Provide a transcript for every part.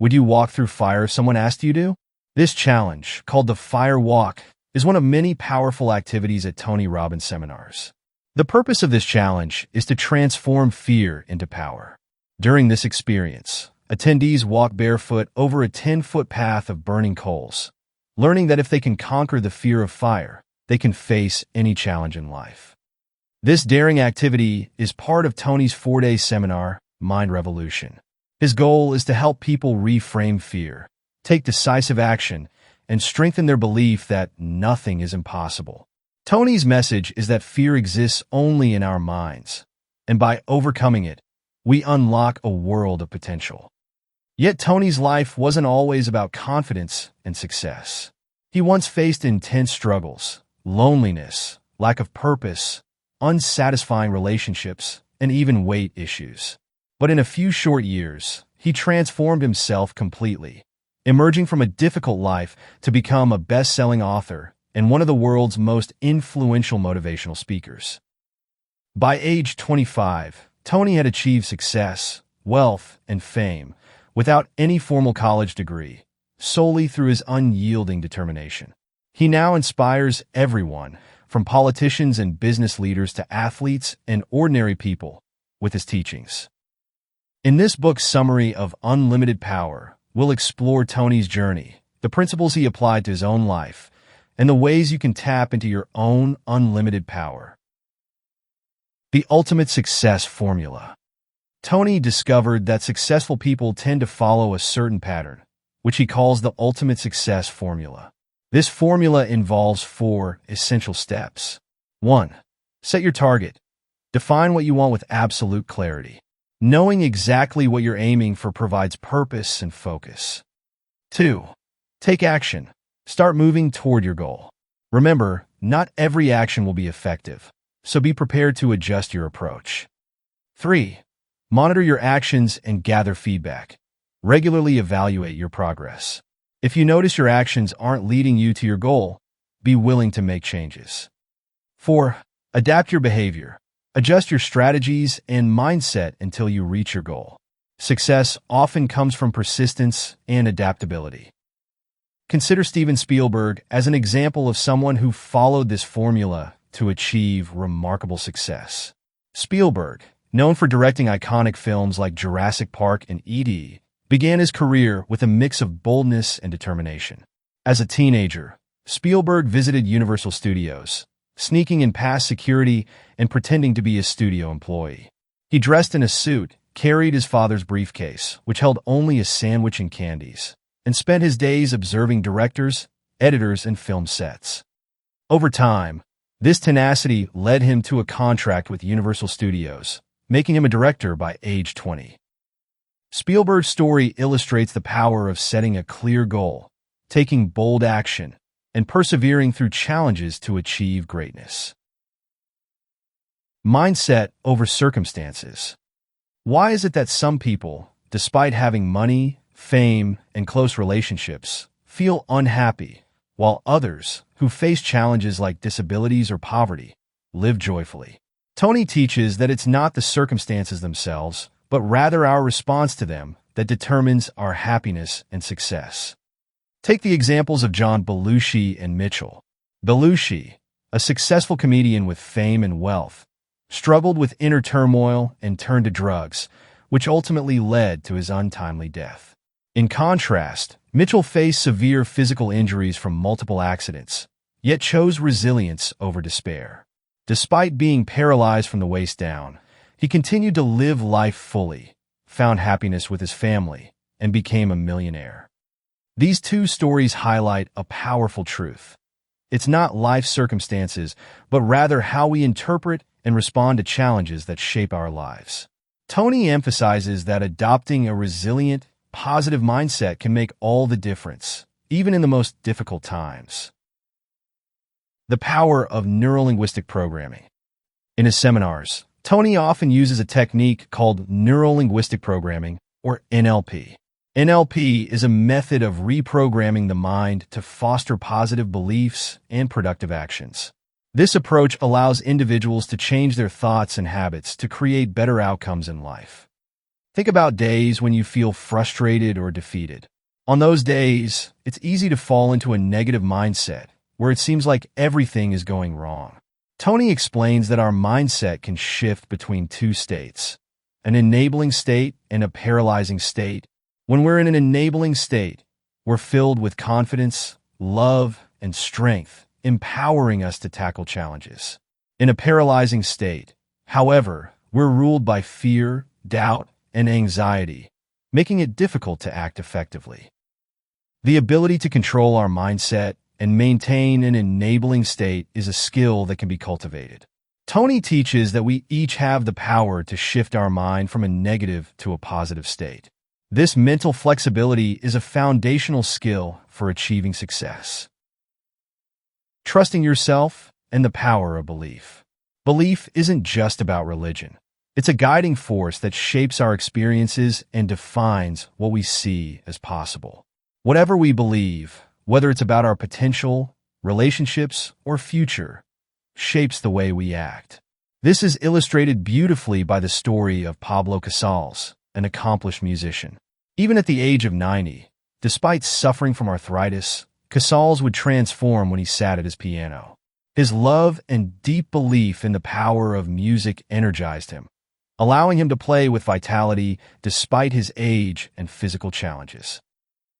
Would you walk through fire if someone asked you to? This challenge, called the Fire Walk, is one of many powerful activities at Tony Robbins seminars. The purpose of this challenge is to transform fear into power. During this experience, attendees walk barefoot over a 10-foot path of burning coals, learning that if they can conquer the fear of fire, they can face any challenge in life. This daring activity is part of Tony's 4-day seminar, Mind Revolution. His goal is to help people reframe fear, take decisive action, and strengthen their belief that nothing is impossible. Tony's message is that fear exists only in our minds, and by overcoming it, we unlock a world of potential. Yet Tony's life wasn't always about confidence and success. He once faced intense struggles, loneliness, lack of purpose, unsatisfying relationships, and even weight issues. But in a few short years, he transformed himself completely, emerging from a difficult life to become a best-selling author and one of the world's most influential motivational speakers. By age 25, Tony had achieved success, wealth, and fame without any formal college degree, solely through his unyielding determination. He now inspires everyone, from politicians and business leaders to athletes and ordinary people, with his teachings. In this book's summary of Unlimited Power, we'll explore Tony's journey, the principles he applied to his own life, and the ways you can tap into your own unlimited power. The ultimate success formula. Tony discovered that successful people tend to follow a certain pattern, which he calls the ultimate success formula. This formula involves 4 essential steps. 1. Set your target. Define what you want with absolute clarity. Knowing exactly what you're aiming for provides purpose and focus. 2. Take action. Start moving toward your goal. Remember, not every action will be effective, so be prepared to adjust your approach. 3. Monitor your actions and gather feedback. Regularly evaluate your progress. If you notice your actions aren't leading you to your goal, be willing to make changes. 4. Adapt your behavior. Adjust your strategies and mindset until you reach your goal. Success often comes from persistence and adaptability. Consider Steven Spielberg as an example of someone who followed this formula to achieve remarkable success. Spielberg, known for directing iconic films like Jurassic Park and E.T., began his career with a mix of boldness and determination. As a teenager, Spielberg visited Universal Studios, sneaking in past security and pretending to be a studio employee. He dressed in a suit, carried his father's briefcase, which held only a sandwich and candies, and spent his days observing directors, editors, and film sets. Over time, this tenacity led him to a contract with Universal Studios, making him a director by age 20. Spielberg's story illustrates the power of setting a clear goal, taking bold action, and persevering through challenges to achieve greatness. Mindset over circumstances. Why is it that some people, despite having money, fame, and close relationships, feel unhappy, while others, who face challenges like disabilities or poverty, live joyfully? Tony teaches that it's not the circumstances themselves, but rather our response to them that determines our happiness and success. Take the examples of John Belushi and Mitchell. Belushi, a successful comedian with fame and wealth, struggled with inner turmoil and turned to drugs, which ultimately led to his untimely death. In contrast, Mitchell faced severe physical injuries from multiple accidents, yet chose resilience over despair. Despite being paralyzed from the waist down, he continued to live life fully, found happiness with his family, and became a millionaire. These two stories highlight a powerful truth. It's not life circumstances, but rather how we interpret and respond to challenges that shape our lives. Tony emphasizes that adopting a resilient, positive mindset can make all the difference, even in the most difficult times. The power of neuro-linguistic programming. In his seminars, Tony often uses a technique called neuro-linguistic programming, or NLP. NLP is a method of reprogramming the mind to foster positive beliefs and productive actions. This approach allows individuals to change their thoughts and habits to create better outcomes in life. Think about days when you feel frustrated or defeated. On those days, it's easy to fall into a negative mindset where it seems like everything is going wrong. Tony explains that our mindset can shift between two states, an enabling state and a paralyzing state. When we're in an enabling state, we're filled with confidence, love, and strength, empowering us to tackle challenges. In a paralyzing state, however, we're ruled by fear, doubt, and anxiety, making it difficult to act effectively. The ability to control our mindset and maintain an enabling state is a skill that can be cultivated. Tony teaches that we each have the power to shift our mind from a negative to a positive state. This mental flexibility is a foundational skill for achieving success. Trusting yourself and the power of belief. Belief isn't just about religion. It's a guiding force that shapes our experiences and defines what we see as possible. Whatever we believe, whether it's about our potential, relationships, or future, shapes the way we act. This is illustrated beautifully by the story of Pablo Casals, an accomplished musician. Even at the age of 90, despite suffering from arthritis, Casals would transform when he sat at his piano. His love and deep belief in the power of music energized him, allowing him to play with vitality despite his age and physical challenges.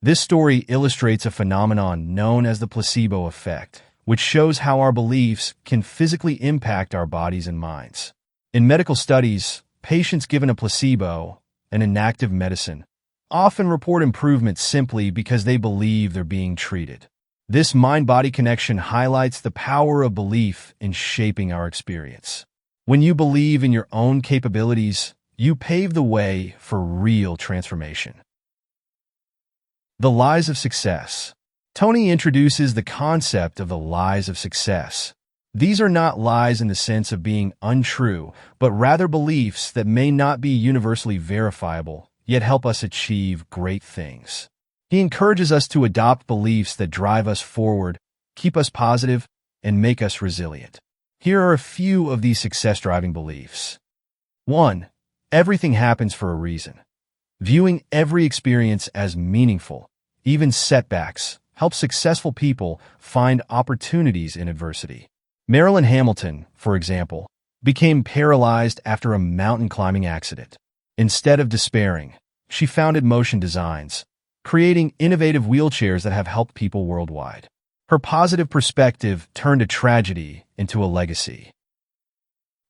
This story illustrates a phenomenon known as the placebo effect, which shows how our beliefs can physically impact our bodies and minds. In medical studies, patients given a placebo, an inactive medicine, often report improvement simply because they believe they're being treated. This mind-body connection highlights the power of belief in shaping our experience. When you believe in your own capabilities, you pave the way for real transformation. The lies of success. Tony introduces the concept of the lies of success. These are not lies in the sense of being untrue, but rather beliefs that may not be universally verifiable, yet help us achieve great things. He encourages us to adopt beliefs that drive us forward, keep us positive, and make us resilient. Here are a few of these success-driving beliefs. 1. Everything happens for a reason. Viewing every experience as meaningful, even setbacks, helps successful people find opportunities in adversity. Marilyn Hamilton, for example, became paralyzed after a mountain climbing accident. Instead of despairing, she founded Motion Designs, creating innovative wheelchairs that have helped people worldwide. Her positive perspective turned a tragedy into a legacy.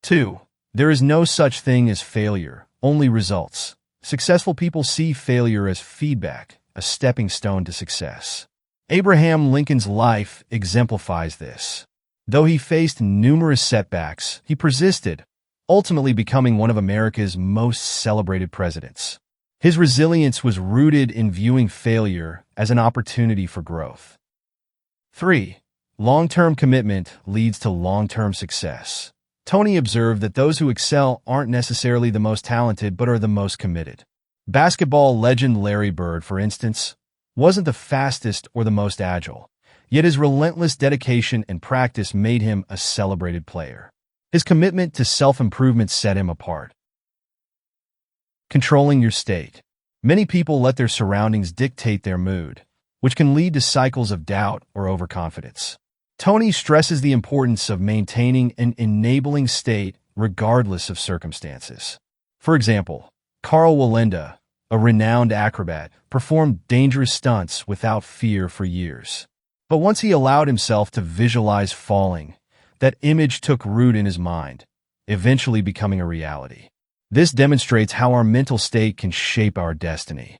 2. There is no such thing as failure, only results. Successful people see failure as feedback, a stepping stone to success. Abraham Lincoln's life exemplifies this. Though he faced numerous setbacks, he persisted, ultimately becoming one of America's most celebrated presidents. His resilience was rooted in viewing failure as an opportunity for growth. 3. Long-term commitment leads to long-term success. Tony observed that those who excel aren't necessarily the most talented but are the most committed. Basketball legend Larry Bird, for instance, wasn't the fastest or the most agile, yet his relentless dedication and practice made him a celebrated player. His commitment to self-improvement set him apart. Controlling your state. Many people let their surroundings dictate their mood, which can lead to cycles of doubt or overconfidence. Tony stresses the importance of maintaining an enabling state regardless of circumstances. For example, Carl Walenda, a renowned acrobat, performed dangerous stunts without fear for years. But once he allowed himself to visualize falling, that image took root in his mind, eventually becoming a reality. This demonstrates how our mental state can shape our destiny.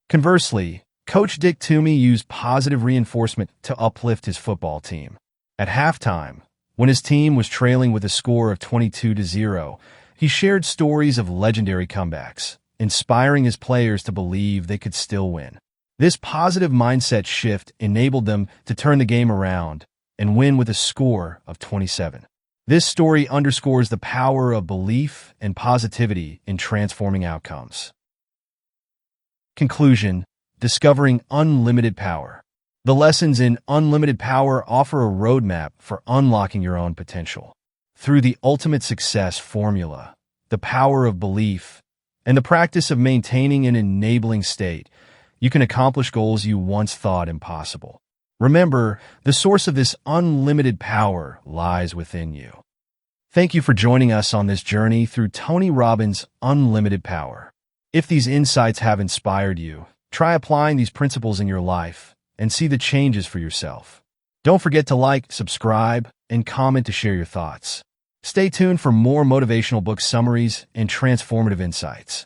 Conversely, Coach Dick Toomey used positive reinforcement to uplift his football team. At halftime, when his team was trailing with a score of 22-0, he shared stories of legendary comebacks, inspiring his players to believe they could still win. This positive mindset shift enabled them to turn the game around and win with a score of 27. This story underscores the power of belief and positivity in transforming outcomes. Conclusion: discovering unlimited power. The lessons in Unlimited Power offer a roadmap for unlocking your own potential. Through the ultimate success formula, the power of belief, and the practice of maintaining an enabling state, you can accomplish goals you once thought impossible. Remember, the source of this unlimited power lies within you. Thank you for joining us on this journey through Tony Robbins' Unlimited Power. If these insights have inspired you, try applying these principles in your life and see the changes for yourself. Don't forget to like, subscribe, and comment to share your thoughts. Stay tuned for more motivational book summaries and transformative insights.